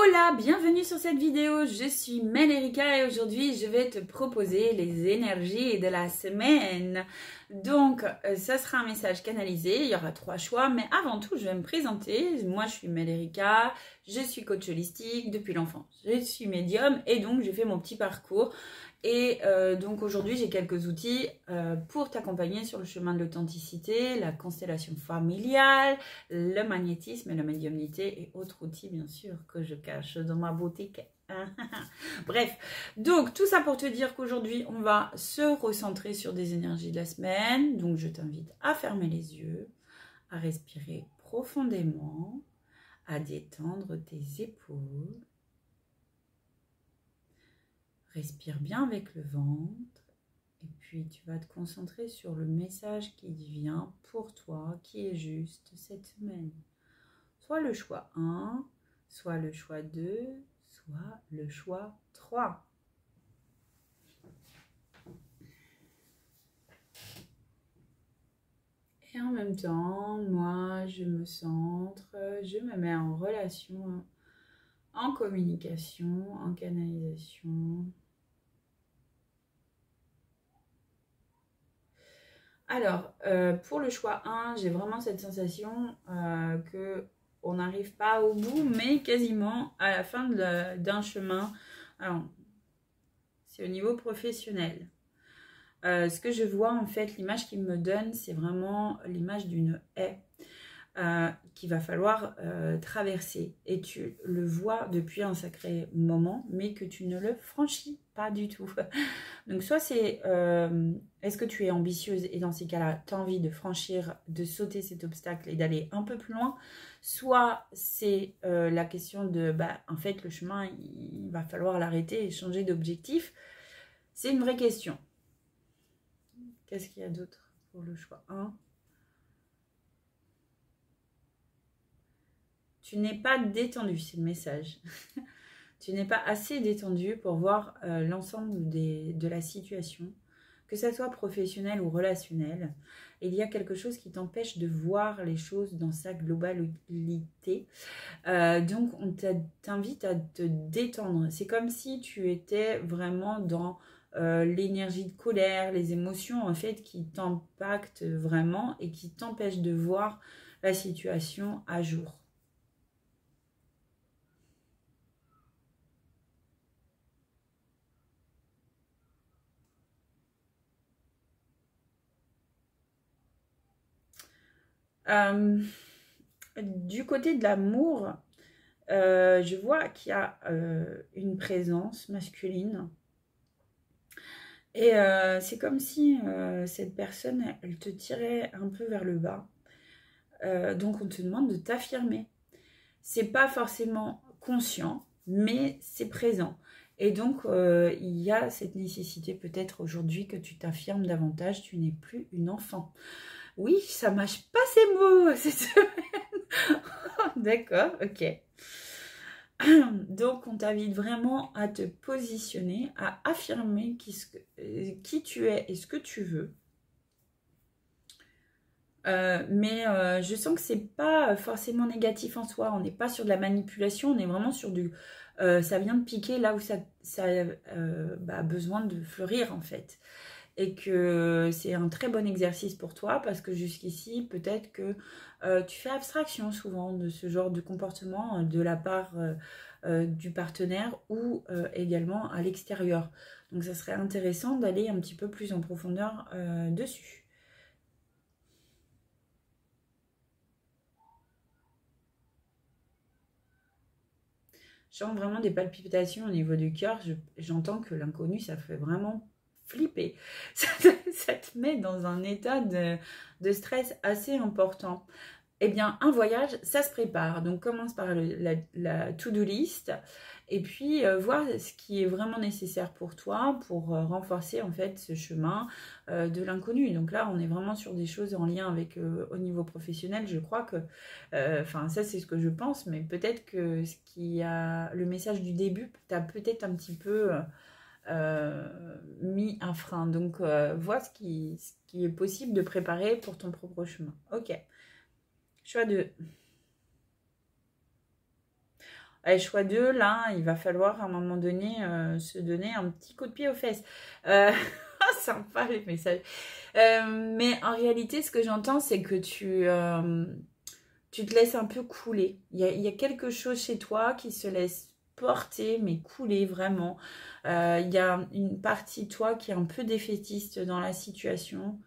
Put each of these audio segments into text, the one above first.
Hola, bienvenue sur cette vidéo, je suis Mel Erika et aujourd'hui je vais te proposer les énergies de la semaine. Donc ça sera un message canalisé, il y aura 3 choix, mais avant tout je vais me présenter. Moi je suis Mel Erika, je suis coach holistique depuis l'enfance, je suis médium et donc j'ai fait mon petit parcours. Et donc aujourd'hui j'ai quelques outils pour t'accompagner sur le chemin de l'authenticité, la constellation familiale, le magnétisme et la médiumnité et autres outils bien sûr que je cache dans ma boutique. Bref, donc tout ça pour te dire qu'aujourd'hui on va se recentrer sur des énergies de la semaine. Donc je t'invite à fermer les yeux, à respirer profondément, à détendre tes épaules. Respire bien avec le ventre et puis tu vas te concentrer sur le message qui vient pour toi, qui est juste cette semaine. Soit le choix 1, soit le choix 2, soit le choix 3. Et en même temps, moi, je me centre, je me mets en relation, en communication, en canalisation. Alors, pour le choix 1, j'ai vraiment cette sensation que on n'arrive pas au bout, mais quasiment à la fin d'un chemin. Alors, c'est au niveau professionnel. Ce que je vois, en fait, l'image qu'il me donne, c'est vraiment l'image d'une haie qu'il va falloir traverser. Et tu le vois depuis un sacré moment, mais que tu ne le franchis pas du tout. Donc soit c'est, est-ce que tu es ambitieuse et dans ces cas-là, tu as envie de franchir, de sauter cet obstacle et d'aller un peu plus loin. Soit c'est la question de, en fait, le chemin, il va falloir l'arrêter et changer d'objectif. C'est une vraie question. Qu'est-ce qu'il y a d'autre pour le choix 1? Tu n'es pas détendu, c'est le message. Tu n'es pas assez détendu pour voir l'ensemble de la situation, que ça soit professionnel ou relationnel. Il y a quelque chose qui t'empêche de voir les choses dans sa globalité. Donc, on t'invite à te détendre. C'est comme si tu étais vraiment dans l'énergie de colère, les émotions en fait qui t'impactent vraiment et qui t'empêchent de voir la situation à jour. Du côté de l'amour, je vois qu'il y a une présence masculine. Et c'est comme si cette personne, elle te tirait un peu vers le bas. Donc on te demande de t'affirmer. C'est pas forcément conscient, mais c'est présent. Et donc il y a cette nécessité peut-être aujourd'hui que tu t'affirmes davantage, tu n'es plus une enfant. Oui, ça mâche pas ces mots cette semaine. D'accord, ok. Donc, on t'invite vraiment à te positionner, à affirmer qui tu es et ce que tu veux. Mais je sens que c'est pas forcément négatif en soi. On n'est pas sur de la manipulation, on est vraiment sur du... ça vient de piquer là où ça a besoin de fleurir en fait. Et que c'est un très bon exercice pour toi parce que jusqu'ici, peut-être que tu fais abstraction souvent de ce genre de comportement de la part du partenaire ou également à l'extérieur. Donc, ça serait intéressant d'aller un petit peu plus en profondeur dessus. Je sens vraiment des palpitations au niveau du cœur. J'entends que l'inconnu, ça fait vraiment flipper. Ça te met dans un état de stress assez important. Eh bien, un voyage, ça se prépare. Donc, commence par la to-do list et puis voir ce qui est vraiment nécessaire pour toi pour renforcer en fait ce chemin de l'inconnu. Donc là, on est vraiment sur des choses en lien avec au niveau professionnel. Je crois que, ça c'est ce que je pense, mais peut-être que le message du début t'a peut-être un petit peu mis un frein. Donc, vois ce qui est possible de préparer pour ton propre chemin. Ok. Choix 2. Allez, choix 2, là, il va falloir à un moment donné se donner un petit coup de pied aux fesses. Sympa les messages. Mais en réalité, ce que j'entends, c'est que tu te laisses un peu couler. Il y a quelque chose chez toi qui se laisse porter, mais couler vraiment. Il y a une partie de toi qui est un peu défaitiste dans la situation.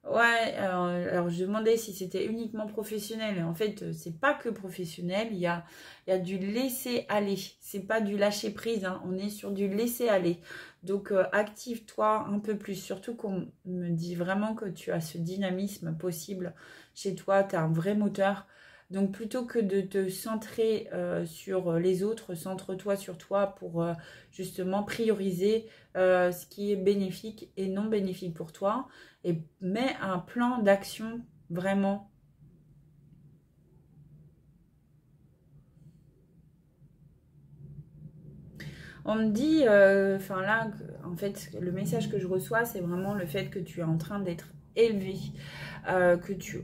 Ouais, alors je demandais si c'était uniquement professionnel. Et en fait, c'est pas que professionnel. Il y a du laisser aller. C'est pas du lâcher prise, hein. On est sur du laisser aller. Donc, active-toi un peu plus. Surtout qu'on me dit vraiment que tu as ce dynamisme possible chez toi. Tu as un vrai moteur. Donc, plutôt que de te centrer sur les autres, centre-toi sur toi pour justement prioriser ce qui est bénéfique et non bénéfique pour toi et mets un plan d'action vraiment. On me dit, enfin là, en fait, le message que je reçois, c'est vraiment le fait que tu es en train d'être élevé,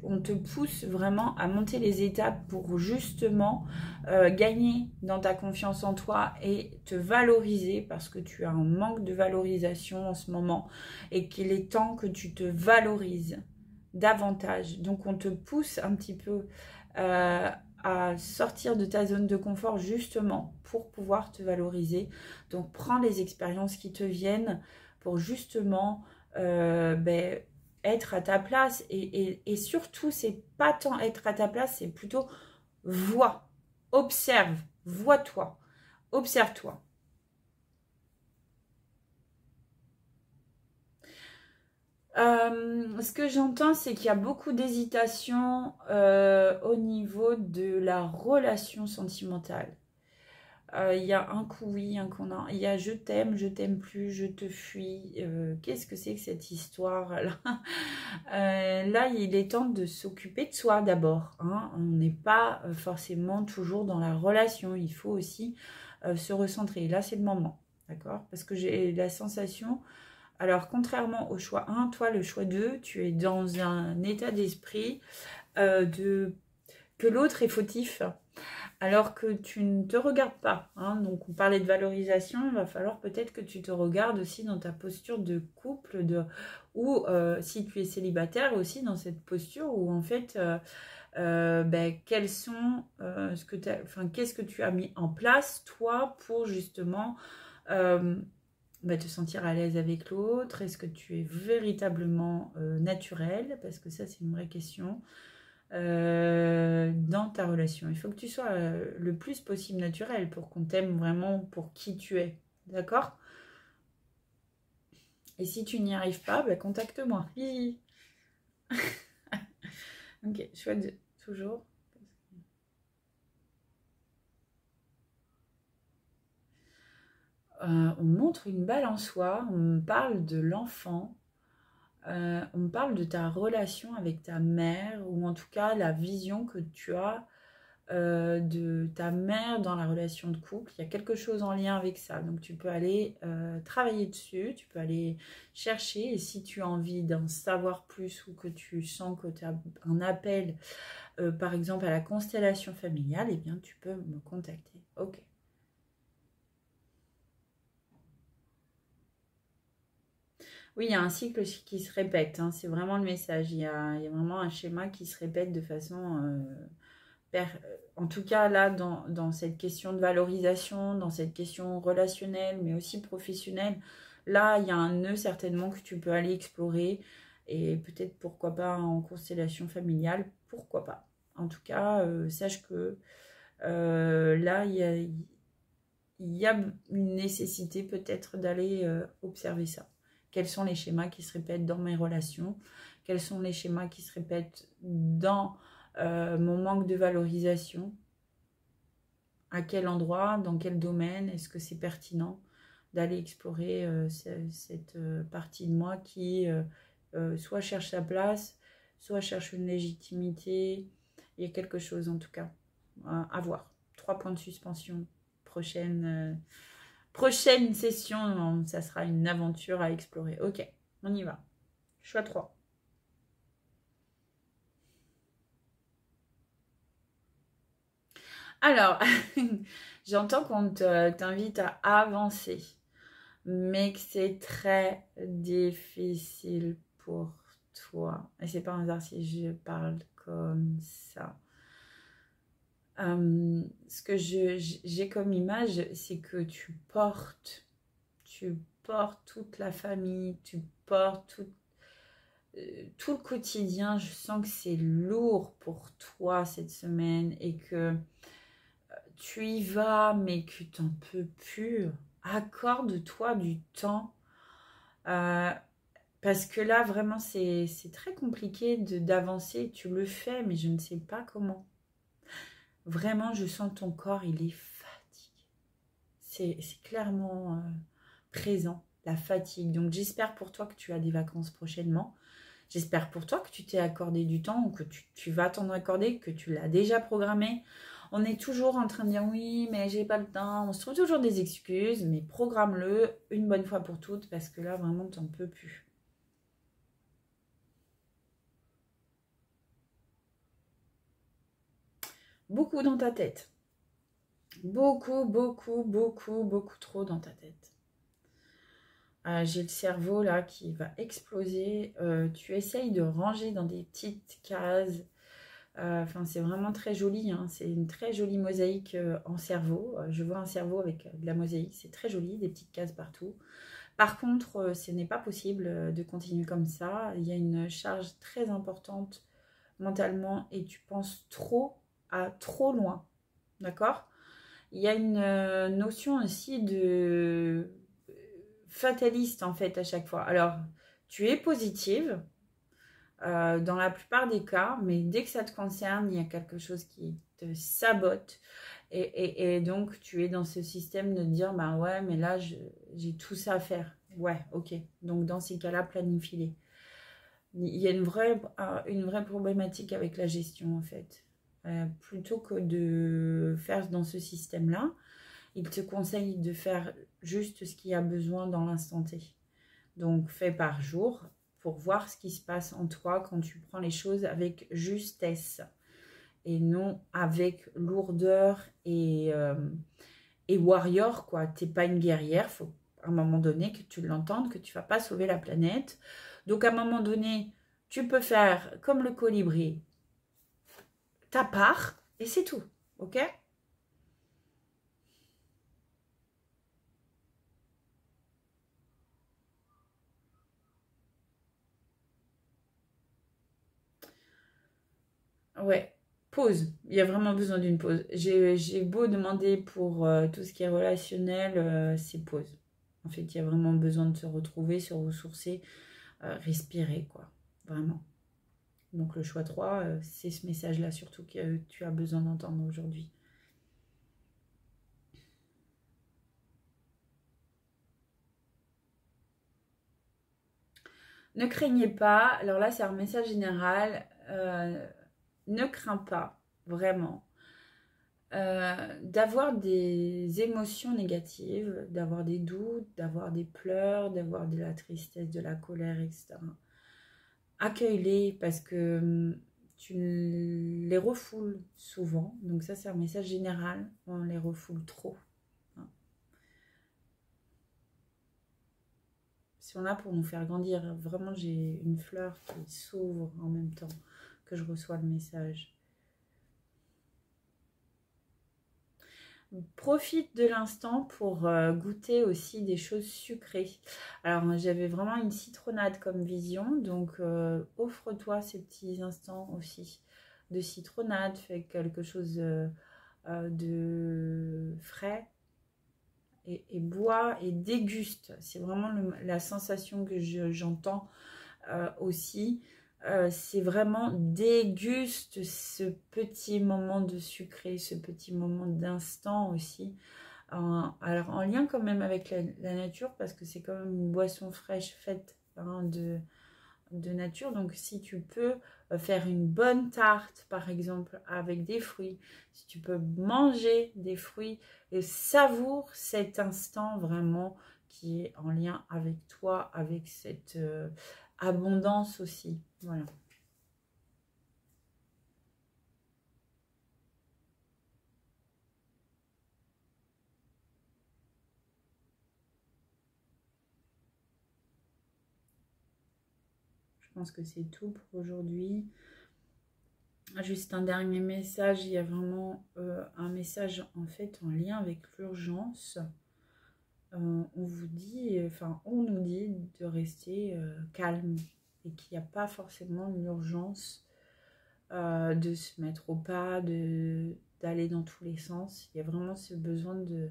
on te pousse vraiment à monter les étapes pour justement gagner dans ta confiance en toi et te valoriser parce que tu as un manque de valorisation en ce moment et qu'il est temps que tu te valorises davantage. Donc on te pousse un petit peu à sortir de ta zone de confort justement pour pouvoir te valoriser. Donc prends les expériences qui te viennent pour justement être à ta place et surtout c'est pas tant être à ta place, c'est plutôt vois, observe, vois-toi, observe-toi. Ce que j'entends, c'est qu'il y a beaucoup d'hésitation au niveau de la relation sentimentale. Il y a un coup oui, un coup non. Il y a je t'aime plus, je te fuis. Qu'est-ce que c'est que cette histoire-là? Là, il est temps de s'occuper de soi d'abord, hein. On n'est pas forcément toujours dans la relation. Il faut aussi se recentrer. Là, c'est le moment, d'accord? Parce que j'ai la sensation... Alors, contrairement au choix 1, toi, le choix 2, tu es dans un état d'esprit que l'autre est fautif, alors que tu ne te regardes pas, hein. Donc, on parlait de valorisation, il va falloir peut-être que tu te regardes aussi dans ta posture de couple, ou si tu es célibataire, aussi dans cette posture où, en fait, quels sont, qu'est-ce que tu as mis en place, toi, pour justement... te sentir à l'aise avec l'autre. Est-ce que tu es véritablement naturel? Parce que ça, c'est une vraie question. Dans ta relation, il faut que tu sois le plus possible naturel pour qu'on t'aime vraiment pour qui tu es. D'accord? Et si tu n'y arrives pas, contacte-moi. Ok, chouette, toujours. On montre une balançoire, on parle de l'enfant. On me parle de ta relation avec ta mère, ou en tout cas la vision que tu as de ta mère dans la relation de couple. Il y a quelque chose en lien avec ça. Donc tu peux aller travailler dessus, tu peux aller chercher. Et si tu as envie d'en savoir plus ou que tu sens que tu as un appel, par exemple à la constellation familiale, eh bien tu peux me contacter. Ok. Oui, il y a un cycle qui se répète, hein, c'est vraiment le message. Il y a vraiment un schéma qui se répète de façon... en tout cas, là, dans cette question de valorisation, dans cette question relationnelle, mais aussi professionnelle, là, il y a un nœud certainement que tu peux aller explorer. Et peut-être, pourquoi pas, en constellation familiale, pourquoi pas. En tout cas, sache que là, il y a une nécessité peut-être d'aller observer ça. Quels sont les schémas qui se répètent dans mes relations? Quels sont les schémas qui se répètent dans mon manque de valorisation? À quel endroit? Dans quel domaine? Est-ce que c'est pertinent d'aller explorer cette partie de moi qui soit cherche sa place, soit cherche une légitimité? Il y a quelque chose en tout cas à voir. 3 points de suspension. Prochaine session, ça sera une aventure à explorer. Ok, on y va. Choix 3. Alors, j'entends qu'on t'invite à avancer, mais que c'est très difficile pour toi. Et c'est pas un hasard si je parle comme ça. Ce que j'ai comme image, c'est que tu portes toute la famille, tu portes tout le quotidien. Je sens que c'est lourd pour toi cette semaine et que tu y vas, mais que tu n'en peux plus. Accorde-toi du temps. Euh, Parce que là, vraiment, c'est très compliqué d'avancer. Tu le fais, mais je ne sais pas comment. Vraiment, je sens ton corps, il est fatigué. C'est clairement présent, la fatigue. Donc, j'espère pour toi que tu as des vacances prochainement. J'espère pour toi que tu t'es accordé du temps ou que tu vas t'en accorder, que tu l'as déjà programmé. On est toujours en train de dire oui, mais j'ai pas le temps. On se trouve toujours des excuses, mais programme-le une bonne fois pour toutes parce que là, vraiment, t'en peux plus. Beaucoup dans ta tête. Beaucoup, beaucoup, beaucoup, beaucoup trop dans ta tête. J'ai le cerveau là qui va exploser. Tu essayes de ranger dans des petites cases. Enfin, c'est vraiment très joli. Hein. C'est une très jolie mosaïque en cerveau. Je vois un cerveau avec de la mosaïque. C'est très joli, des petites cases partout. Par contre, ce n'est pas possible de continuer comme ça. Il y a une charge très importante mentalement et tu penses trop à trop loin. D'accord? Il y a une notion aussi de fataliste en fait à chaque fois. Alors, tu es positive dans la plupart des cas, mais dès que ça te concerne, il y a quelque chose qui te sabote. Et donc, tu es dans ce système de dire, bah ouais, mais là, j'ai tout ça à faire. Ouais, ok. Donc, dans ces cas-là, planifie-les. Il y a une vraie problématique avec la gestion, en fait. Plutôt que de faire dans ce système-là, il te conseille de faire juste ce qu'il y a besoin dans l'instant T. Donc, fais par jour pour voir ce qui se passe en toi quand tu prends les choses avec justesse et non avec lourdeur et warrior, quoi. T'es pas une guerrière, faut à un moment donné que tu l'entendes, que tu vas pas sauver la planète. Donc, à un moment donné, tu peux faire comme le colibri, ta part, et c'est tout, ok? Ouais, pause. Il y a vraiment besoin d'une pause. J'ai beau demander pour tout ce qui est relationnel, c'est pause. En fait, il y a vraiment besoin de se retrouver, se ressourcer, respirer, quoi. Vraiment. Donc le choix 3, c'est ce message-là surtout que tu as besoin d'entendre aujourd'hui. Ne craignez pas. Alors là, c'est un message général. Ne crains pas, vraiment. D'avoir des émotions négatives, d'avoir des doutes, d'avoir des pleurs, d'avoir de la tristesse, de la colère, etc. Accueille-les parce que tu les refoules souvent. Donc ça, c'est un message général. On les refoule trop. Hein. Ils sont là pour nous faire grandir. Vraiment, j'ai une fleur qui s'ouvre en même temps que je reçois le message. Profite de l'instant pour goûter aussi des choses sucrées. Alors, j'avais vraiment une citronnade comme vision, donc offre-toi ces petits instants aussi de citronnade, fais quelque chose de frais et bois et déguste. C'est vraiment la sensation que j'entends aussi. C'est vraiment déguste ce petit moment de sucré, ce petit moment d'instant aussi. Alors en lien quand même avec la nature parce que c'est quand même une boisson fraîche faite hein, de nature. Donc si tu peux faire une bonne tarte par exemple avec des fruits, si tu peux manger des fruits et savoure cet instant vraiment qui est en lien avec toi, avec cette abondance aussi. Voilà. pense que c'est tout pour aujourd'hui. Juste un dernier message, il y a vraiment un message en fait en lien avec l'urgence. On vous dit, enfin on nous dit de rester calme et qu'il n'y a pas forcément une urgence de se mettre au pas, d'aller dans tous les sens. Il y a vraiment ce besoin de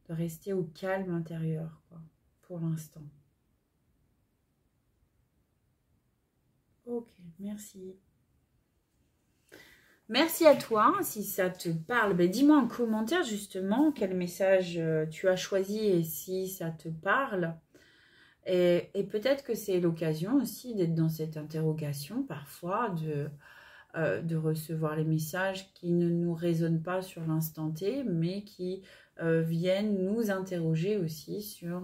rester au calme intérieur, quoi, pour l'instant. Ok, merci. Merci à toi. Si ça te parle, ben dis-moi en commentaire justement quel message tu as choisi et si ça te parle. Et peut-être que c'est l'occasion aussi d'être dans cette interrogation parfois, de recevoir les messages qui ne nous résonnent pas sur l'instant T, mais qui viennent nous interroger aussi sur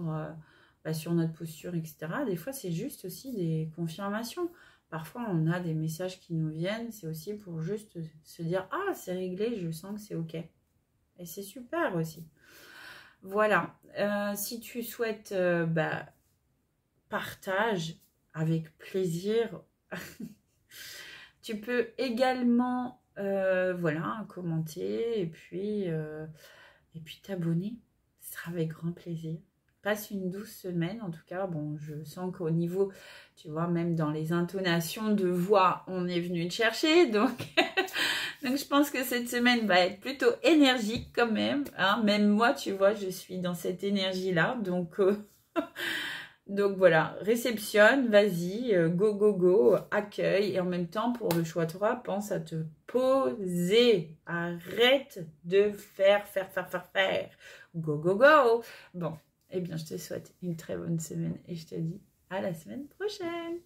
notre posture, etc. Des fois, c'est juste aussi des confirmations. Parfois, on a des messages qui nous viennent, c'est aussi pour juste se dire « Ah, c'est réglé, je sens que c'est OK ». Et c'est super aussi. Voilà. Si tu souhaites, partage avec plaisir. Tu peux également voilà, commenter et puis t'abonner. Ce sera avec grand plaisir. Passe une douce semaine. En tout cas, bon, je sens qu'au niveau, tu vois, même dans les intonations de voix, on est venu te chercher. Donc, donc je pense que cette semaine va être plutôt énergique quand même. Hein. Même moi, tu vois, je suis dans cette énergie-là. Donc... Donc voilà, réceptionne, vas-y, go, go, go, accueille. Et en même temps, pour le choix 3, pense à te poser. Arrête de faire. Go, go, go. Bon, eh bien, je te souhaite une très bonne semaine et je te dis à la semaine prochaine.